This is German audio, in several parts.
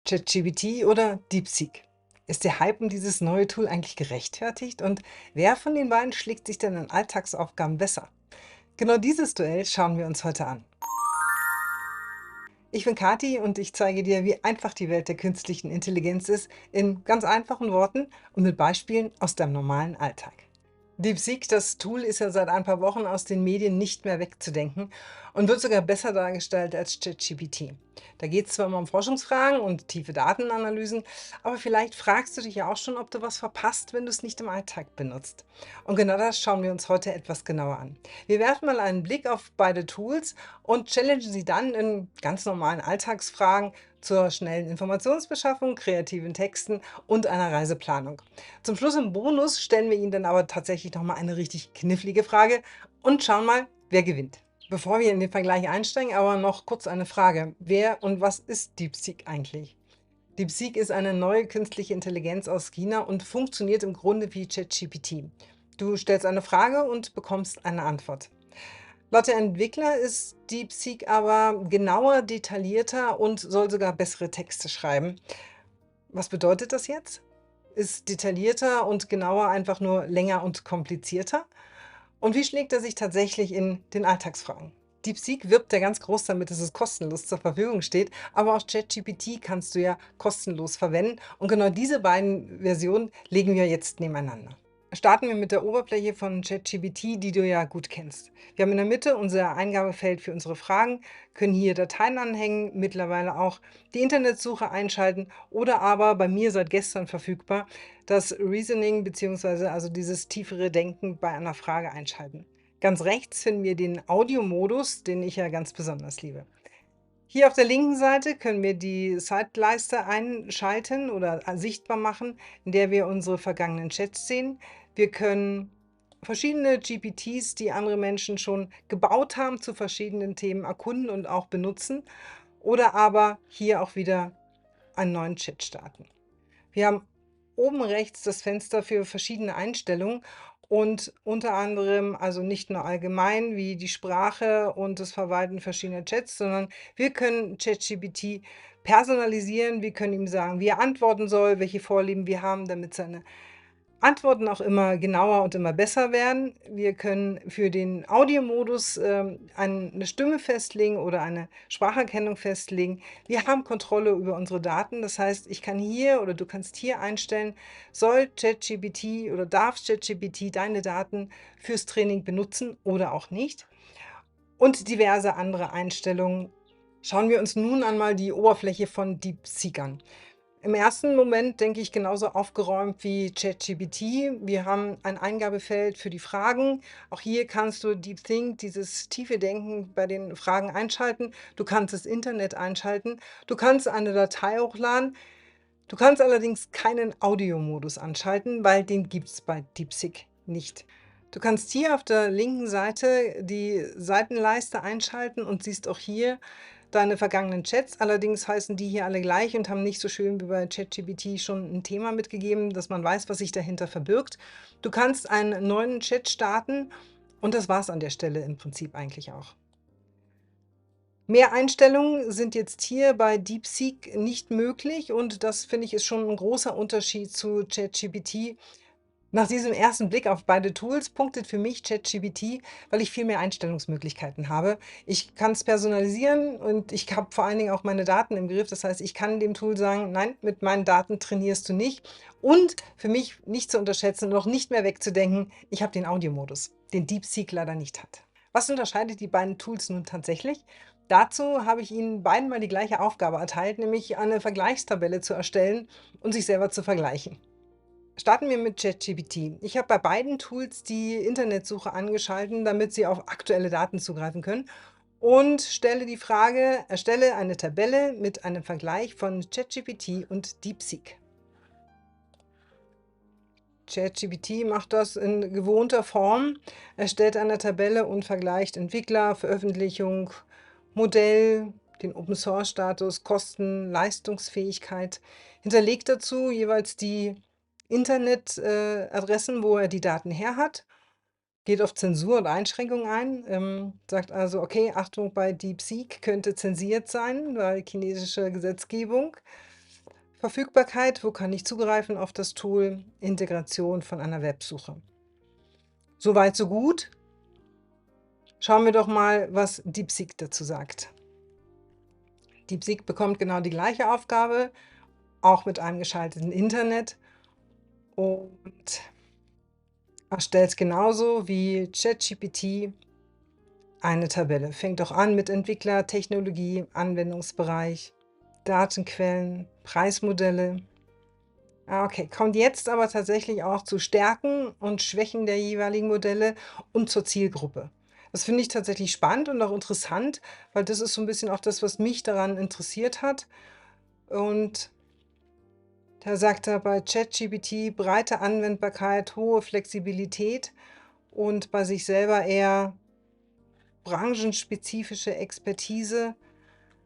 ChatGPT oder DeepSeek? Ist der Hype um dieses neue Tool eigentlich gerechtfertigt? Und wer von den beiden schlägt sich denn in Alltagsaufgaben besser? Genau dieses Duell schauen wir uns heute an. Ich bin Kathi und ich zeige dir, wie einfach die Welt der künstlichen Intelligenz ist, in ganz einfachen Worten und mit Beispielen aus deinem normalen Alltag. DeepSeek, das Tool, ist ja seit ein paar Wochen aus den Medien nicht mehr wegzudenken und wird sogar besser dargestellt als ChatGPT. Da geht es zwar immer um Forschungsfragen und tiefe Datenanalysen, aber vielleicht fragst du dich ja auch schon, ob du was verpasst, wenn du es nicht im Alltag benutzt. Und genau das schauen wir uns heute etwas genauer an. Wir werfen mal einen Blick auf beide Tools und challengen sie dann in ganz normalen Alltagsfragen zur schnellen Informationsbeschaffung, kreativen Texten und einer Reiseplanung. Zum Schluss im Bonus stellen wir Ihnen dann aber tatsächlich noch mal eine richtig knifflige Frage und schauen mal, wer gewinnt. Bevor wir in den Vergleich einsteigen, aber noch kurz eine Frage. Wer und was ist DeepSeek eigentlich? DeepSeek ist eine neue künstliche Intelligenz aus China und funktioniert im Grunde wie ChatGPT. Du stellst eine Frage und bekommst eine Antwort. Laut der Entwickler ist DeepSeek aber genauer, detaillierter und soll sogar bessere Texte schreiben. Was bedeutet das jetzt? Ist detaillierter und genauer einfach nur länger und komplizierter? Und wie schlägt er sich tatsächlich in den Alltagsfragen? DeepSeek wirbt ja ganz groß damit, dass es kostenlos zur Verfügung steht, aber auch ChatGPT kannst du ja kostenlos verwenden und genau diese beiden Versionen legen wir jetzt nebeneinander. Starten wir mit der Oberfläche von ChatGPT, die du ja gut kennst. Wir haben in der Mitte unser Eingabefeld für unsere Fragen, können hier Dateien anhängen, mittlerweile auch die Internetsuche einschalten oder aber bei mir seit gestern verfügbar das Reasoning bzw. also dieses tiefere Denken bei einer Frage einschalten. Ganz rechts finden wir den Audiomodus, den ich ja ganz besonders liebe. Hier auf der linken Seite können wir die Zeitleiste einschalten oder sichtbar machen, in der wir unsere vergangenen Chats sehen. Wir können verschiedene GPTs, die andere Menschen schon gebaut haben, zu verschiedenen Themen erkunden und auch benutzen oder aber hier auch wieder einen neuen Chat starten. Wir haben oben rechts das Fenster für verschiedene Einstellungen und unter anderem also nicht nur allgemein wie die Sprache und das Verwalten verschiedener Chats, sondern wir können ChatGPT personalisieren. Wir können ihm sagen, wie er antworten soll, welche Vorlieben wir haben, damit seine Antworten auch immer genauer und immer besser werden. Wir können für den Audiomodus eine Stimme festlegen oder eine Spracherkennung festlegen. Wir haben Kontrolle über unsere Daten. Das heißt, ich kann hier oder du kannst hier einstellen, soll ChatGPT oder darf ChatGPT deine Daten fürs Training benutzen oder auch nicht. Und diverse andere Einstellungen. Schauen wir uns nun einmal die Oberfläche von DeepSeek an. Im ersten Moment denke ich genauso aufgeräumt wie ChatGPT. Wir haben ein Eingabefeld für die Fragen. Auch hier kannst du Deep Think, dieses tiefe Denken bei den Fragen einschalten. Du kannst das Internet einschalten. Du kannst eine Datei hochladen. Du kannst allerdings keinen Audiomodus anschalten, weil den gibt es bei DeepSeek nicht. Du kannst hier auf der linken Seite die Seitenleiste einschalten und siehst auch hier deine vergangenen Chats. Allerdings heißen die hier alle gleich und haben nicht so schön wie bei ChatGPT schon ein Thema mitgegeben, dass man weiß, was sich dahinter verbirgt. Du kannst einen neuen Chat starten und das war's an der Stelle im Prinzip eigentlich auch. Mehr Einstellungen sind jetzt hier bei DeepSeek nicht möglich und das finde ich ist schon ein großer Unterschied zu ChatGPT. Nach diesem ersten Blick auf beide Tools punktet für mich ChatGPT, weil ich viel mehr Einstellungsmöglichkeiten habe. Ich kann es personalisieren und ich habe vor allen Dingen auch meine Daten im Griff. Das heißt, ich kann dem Tool sagen, nein, mit meinen Daten trainierst du nicht. Und für mich nicht zu unterschätzen, noch nicht mehr wegzudenken, ich habe den Audiomodus, den DeepSeek leider nicht hat. Was unterscheidet die beiden Tools nun tatsächlich? Dazu habe ich Ihnen beiden mal die gleiche Aufgabe erteilt, nämlich eine Vergleichstabelle zu erstellen und sich selber zu vergleichen. Starten wir mit ChatGPT. Ich habe bei beiden Tools die Internetsuche angeschalten, damit Sie auf aktuelle Daten zugreifen können und stelle die Frage, erstelle eine Tabelle mit einem Vergleich von ChatGPT und DeepSeek. ChatGPT macht das in gewohnter Form, erstellt eine Tabelle und vergleicht Entwickler, Veröffentlichung, Modell, den Open-Source-Status, Kosten, Leistungsfähigkeit, hinterlegt dazu jeweils die Internetadressen, wo er die Daten her hat, geht auf Zensur und Einschränkungen ein, sagt also, okay, Achtung, bei DeepSeek könnte zensiert sein, weil chinesische Gesetzgebung. Verfügbarkeit, wo kann ich zugreifen auf das Tool, Integration von einer Websuche. Soweit so gut. Schauen wir doch mal, was DeepSeek dazu sagt. DeepSeek bekommt genau die gleiche Aufgabe, auch mit einem geschalteten Internet, und erstellt genauso wie ChatGPT eine Tabelle. Fängt auch an mit Entwickler, Technologie, Anwendungsbereich, Datenquellen, Preismodelle. Okay, kommt jetzt aber tatsächlich auch zu Stärken und Schwächen der jeweiligen Modelle und zur Zielgruppe. Das finde ich tatsächlich spannend und auch interessant, weil das ist so ein bisschen auch das, was mich daran interessiert hat. Und da sagt er bei ChatGPT breite Anwendbarkeit, hohe Flexibilität und bei sich selber eher branchenspezifische Expertise,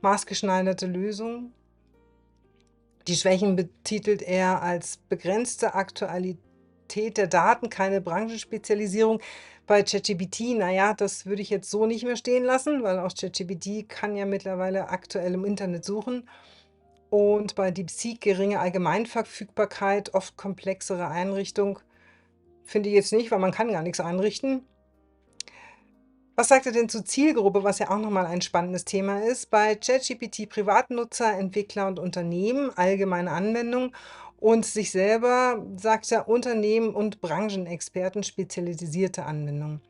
maßgeschneiderte Lösungen. Die Schwächen betitelt er als begrenzte Aktualität der Daten, keine Branchenspezialisierung. Bei ChatGPT, naja, das würde ich jetzt so nicht mehr stehen lassen, weil auch ChatGPT kann ja mittlerweile aktuell im Internet suchen. Und bei DeepSeek geringe Allgemeinverfügbarkeit, oft komplexere Einrichtung. Finde ich jetzt nicht, weil man kann gar nichts einrichten. Was sagt er denn zur Zielgruppe, was ja auch nochmal ein spannendes Thema ist? Bei ChatGPT Privatnutzer, Entwickler und Unternehmen, allgemeine Anwendung, und sich selber sagt er Unternehmen und Branchenexperten, spezialisierte Anwendungen.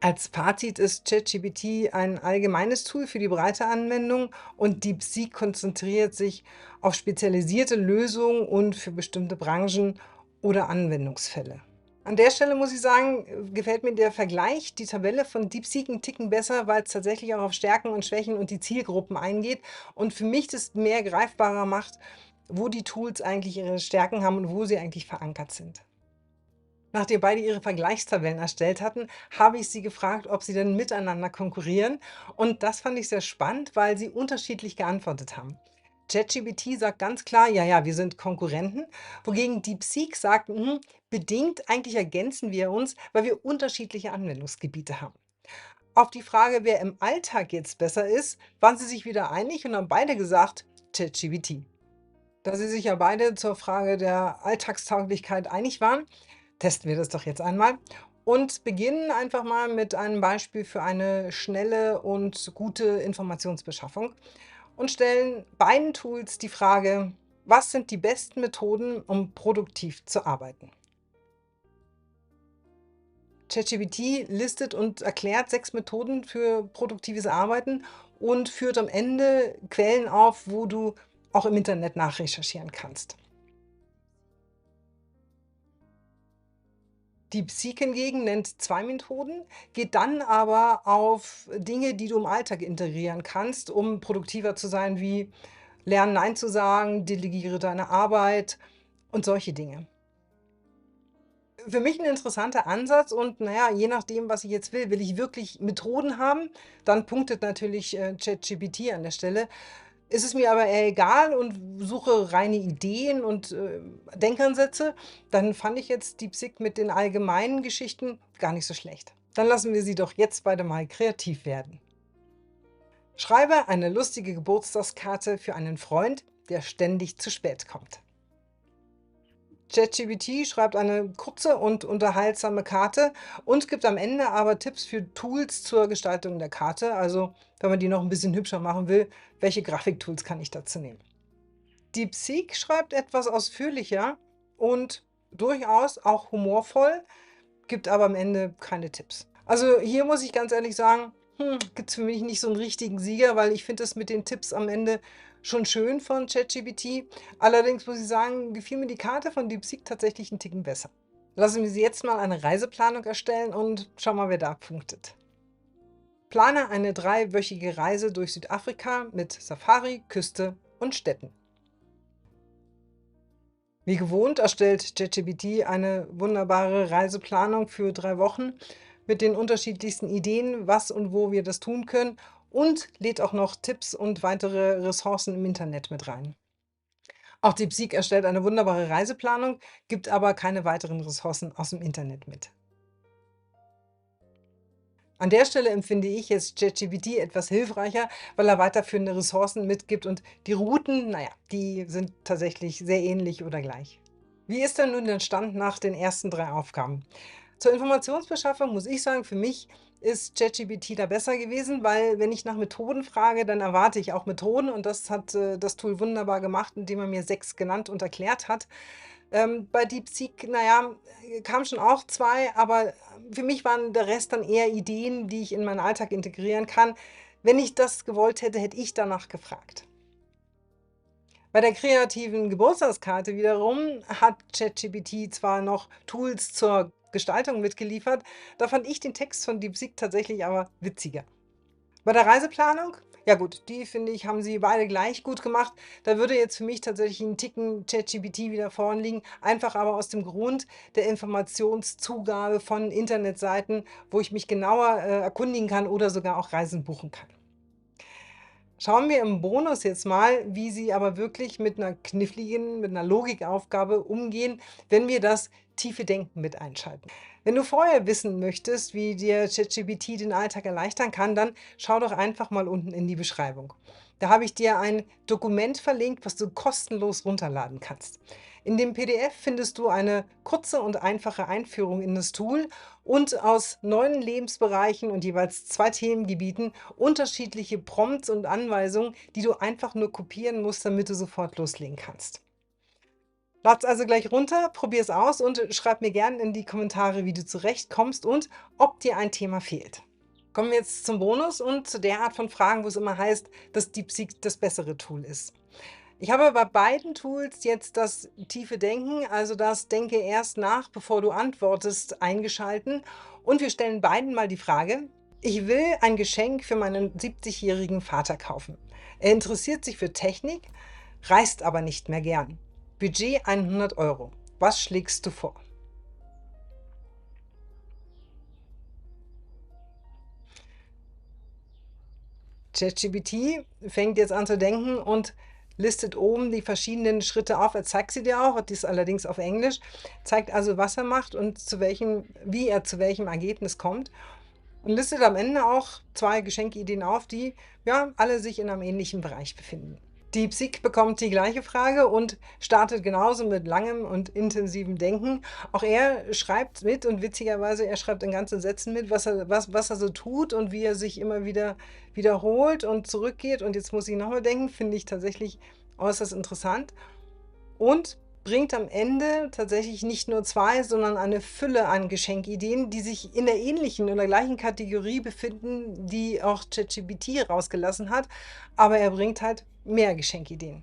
Als Fazit ist ChatGPT ein allgemeines Tool für die breite Anwendung und DeepSeek konzentriert sich auf spezialisierte Lösungen und für bestimmte Branchen oder Anwendungsfälle. An der Stelle muss ich sagen, gefällt mir der Vergleich, die Tabelle von DeepSeek 'n Ticken besser, weil es tatsächlich auch auf Stärken und Schwächen und die Zielgruppen eingeht und für mich das mehr greifbarer macht, wo die Tools eigentlich ihre Stärken haben und wo sie eigentlich verankert sind. Nachdem beide ihre Vergleichstabellen erstellt hatten, habe ich sie gefragt, ob sie denn miteinander konkurrieren. Und das fand ich sehr spannend, weil sie unterschiedlich geantwortet haben. ChatGPT sagt ganz klar, ja, ja, wir sind Konkurrenten, wogegen DeepSeek sagt, bedingt, eigentlich ergänzen wir uns, weil wir unterschiedliche Anwendungsgebiete haben. Auf die Frage, wer im Alltag jetzt besser ist, waren sie sich wieder einig und haben beide gesagt, ChatGPT. Da sie sich ja beide zur Frage der Alltagstauglichkeit einig waren, testen wir das doch jetzt einmal und beginnen einfach mal mit einem Beispiel für eine schnelle und gute Informationsbeschaffung und stellen beiden Tools die Frage: Was sind die besten Methoden, um produktiv zu arbeiten? ChatGPT listet und erklärt 6 Methoden für produktives Arbeiten und führt am Ende Quellen auf, wo du auch im Internet nachrecherchieren kannst. DeepSeek hingegen nennt 2 Methoden, geht dann aber auf Dinge, die du im Alltag integrieren kannst, um produktiver zu sein, wie lerne Nein zu sagen, delegiere deine Arbeit und solche Dinge. Für mich ein interessanter Ansatz und naja, je nachdem, was ich jetzt will. Will ich wirklich Methoden haben, dann punktet natürlich, ChatGPT an der Stelle. Ist es mir aber eher egal und suche reine Ideen und, Denkansätze, dann fand ich jetzt DeepSeek mit den allgemeinen Geschichten gar nicht so schlecht. Dann lassen wir sie doch jetzt beide mal kreativ werden. Schreibe eine lustige Geburtstagskarte für einen Freund, der ständig zu spät kommt. ChatGPT schreibt eine kurze und unterhaltsame Karte und gibt am Ende aber Tipps für Tools zur Gestaltung der Karte. Also, wenn man die noch ein bisschen hübscher machen will, welche Grafiktools kann ich dazu nehmen? DeepSeek schreibt etwas ausführlicher und durchaus auch humorvoll, gibt aber am Ende keine Tipps. Also, hier muss ich ganz ehrlich sagen, gibt es für mich nicht so einen richtigen Sieger, weil ich finde das mit den Tipps am Ende schon schön von ChatGPT. Allerdings muss ich sagen, gefiel mir die Karte von DeepSeek tatsächlich 'n Ticken besser. Lassen wir sie jetzt mal eine Reiseplanung erstellen und schauen mal, wer da punktet. Plane eine 3-wöchige Reise durch Südafrika mit Safari, Küste und Städten. Wie gewohnt erstellt ChatGPT eine wunderbare Reiseplanung für 3 Wochen mit den unterschiedlichsten Ideen, was und wo wir das tun können, und lädt auch noch Tipps und weitere Ressourcen im Internet mit rein. Auch DeepSeek erstellt eine wunderbare Reiseplanung, gibt aber keine weiteren Ressourcen aus dem Internet mit. An der Stelle empfinde ich jetzt ChatGPT etwas hilfreicher, weil er weiterführende Ressourcen mitgibt und die Routen, naja, die sind tatsächlich sehr ähnlich oder gleich. Wie ist denn nun der Stand nach den ersten 3 Aufgaben? Zur Informationsbeschaffung muss ich sagen, für mich ist ChatGPT da besser gewesen, weil wenn ich nach Methoden frage, dann erwarte ich auch Methoden und das hat, das Tool wunderbar gemacht, indem er mir 6 genannt und erklärt hat. Bei DeepSeek, na ja, kamen schon auch 2, aber für mich waren der Rest dann eher Ideen, die ich in meinen Alltag integrieren kann. Wenn ich das gewollt hätte, hätte ich danach gefragt. Bei der kreativen Geburtstagskarte wiederum hat ChatGPT zwar noch Tools zur Gestaltung mitgeliefert, da fand ich den Text von DeepSeek tatsächlich aber witziger. Bei der Reiseplanung? Ja gut, die finde ich, haben sie beide gleich gut gemacht. Da würde jetzt für mich tatsächlich 'n Ticken ChatGPT wieder vorn liegen, einfach aber aus dem Grund der Informationszugabe von Internetseiten, wo ich mich genauer, erkundigen kann oder sogar auch Reisen buchen kann. Schauen wir im Bonus jetzt mal, wie Sie aber wirklich mit einer Logikaufgabe umgehen, wenn wir das tiefe Denken mit einschalten. Wenn du vorher wissen möchtest, wie dir ChatGPT den Alltag erleichtern kann, dann schau doch einfach mal unten in die Beschreibung. Da habe ich dir ein Dokument verlinkt, was du kostenlos runterladen kannst. In dem PDF findest du eine kurze und einfache Einführung in das Tool und aus 9 Lebensbereichen und jeweils 2 Themengebieten unterschiedliche Prompts und Anweisungen, die du einfach nur kopieren musst, damit du sofort loslegen kannst. Lad's also gleich runter, probier es aus und schreib mir gerne in die Kommentare, wie du zurechtkommst und ob dir ein Thema fehlt. Kommen wir jetzt zum Bonus und zu der Art von Fragen, wo es immer heißt, dass DeepSeek das bessere Tool ist. Ich habe bei beiden Tools jetzt das tiefe Denken, also das Denke erst nach, bevor du antwortest, eingeschalten und wir stellen beiden mal die Frage: Ich will ein Geschenk für meinen 70-jährigen Vater kaufen. Er interessiert sich für Technik, reist aber nicht mehr gern. Budget 100 €. Was schlägst du vor? ChatGPT fängt jetzt an zu denken und listet oben die verschiedenen Schritte auf. Er zeigt sie dir auch, dies allerdings auf Englisch, zeigt also, was er macht und wie er zu welchem Ergebnis kommt und listet am Ende auch 2 Geschenkideen auf, die ja alle sich in einem ähnlichen Bereich befinden. DeepSeek bekommt die gleiche Frage und startet genauso mit langem und intensivem Denken. Auch er schreibt mit und witzigerweise, er schreibt in ganzen Sätzen mit, was er so tut und wie er sich immer wieder wiederholt und zurückgeht. Und jetzt muss ich noch mal denken, finde ich tatsächlich äußerst interessant und bringt am Ende tatsächlich nicht nur 2, sondern eine Fülle an Geschenkideen, die sich in der ähnlichen oder gleichen Kategorie befinden, die auch ChatGPT rausgelassen hat, aber er bringt halt mehr Geschenkideen.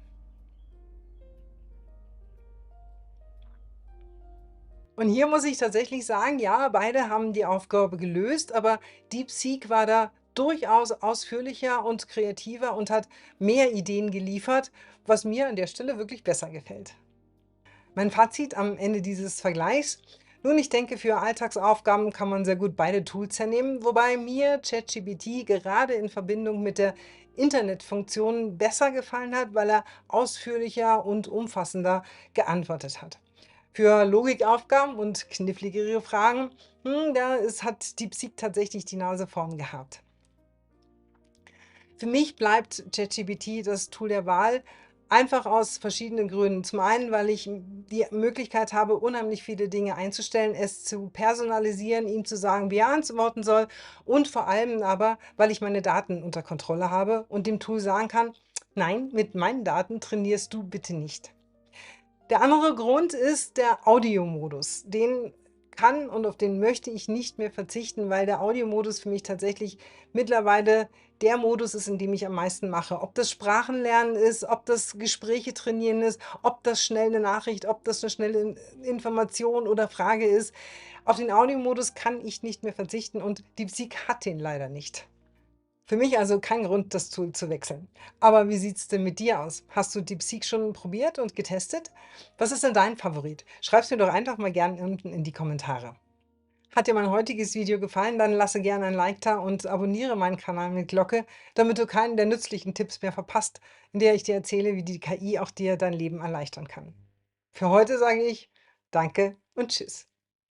Und hier muss ich tatsächlich sagen, ja, beide haben die Aufgabe gelöst, aber DeepSeek war da durchaus ausführlicher und kreativer und hat mehr Ideen geliefert, was mir an der Stelle wirklich besser gefällt. Mein Fazit am Ende dieses Vergleichs: Nun, ich denke, für Alltagsaufgaben kann man sehr gut beide Tools hernehmen, wobei mir ChatGPT gerade in Verbindung mit der Internetfunktion besser gefallen hat, weil er ausführlicher und umfassender geantwortet hat. Für Logikaufgaben und kniffligere Fragen, hat DeepSeek tatsächlich die Nase vorn gehabt. Für mich bleibt ChatGPT das Tool der Wahl, einfach aus verschiedenen Gründen. Zum einen, weil ich die Möglichkeit habe, unheimlich viele Dinge einzustellen, es zu personalisieren, ihm zu sagen, wie er antworten soll und vor allem aber, weil ich meine Daten unter Kontrolle habe und dem Tool sagen kann: „Nein, mit meinen Daten trainierst du bitte nicht.“ Der andere Grund ist der Audiomodus. Den kann und auf den möchte ich nicht mehr verzichten, weil der Audiomodus für mich tatsächlich mittlerweile der Modus ist, in dem ich am meisten mache. Ob das Sprachenlernen ist, ob das Gespräche trainieren ist, ob das schnell 'ne Nachricht, ob das 'ne schnelle Information oder Frage ist. Auf den Audiomodus kann ich nicht mehr verzichten und DeepSeek hat den leider nicht. Für mich also kein Grund, das Tool zu wechseln. Aber wie sieht's denn mit dir aus? Hast du DeepSeek schon probiert und getestet? Was ist denn dein Favorit? Schreib's mir doch einfach mal gern unten in die Kommentare. Hat dir mein heutiges Video gefallen, dann lasse gerne ein Like da und abonniere meinen Kanal mit Glocke, damit du keinen der nützlichen Tipps mehr verpasst, in der ich dir erzähle, wie die KI auch dir dein Leben erleichtern kann. Für heute sage ich Danke und Tschüss.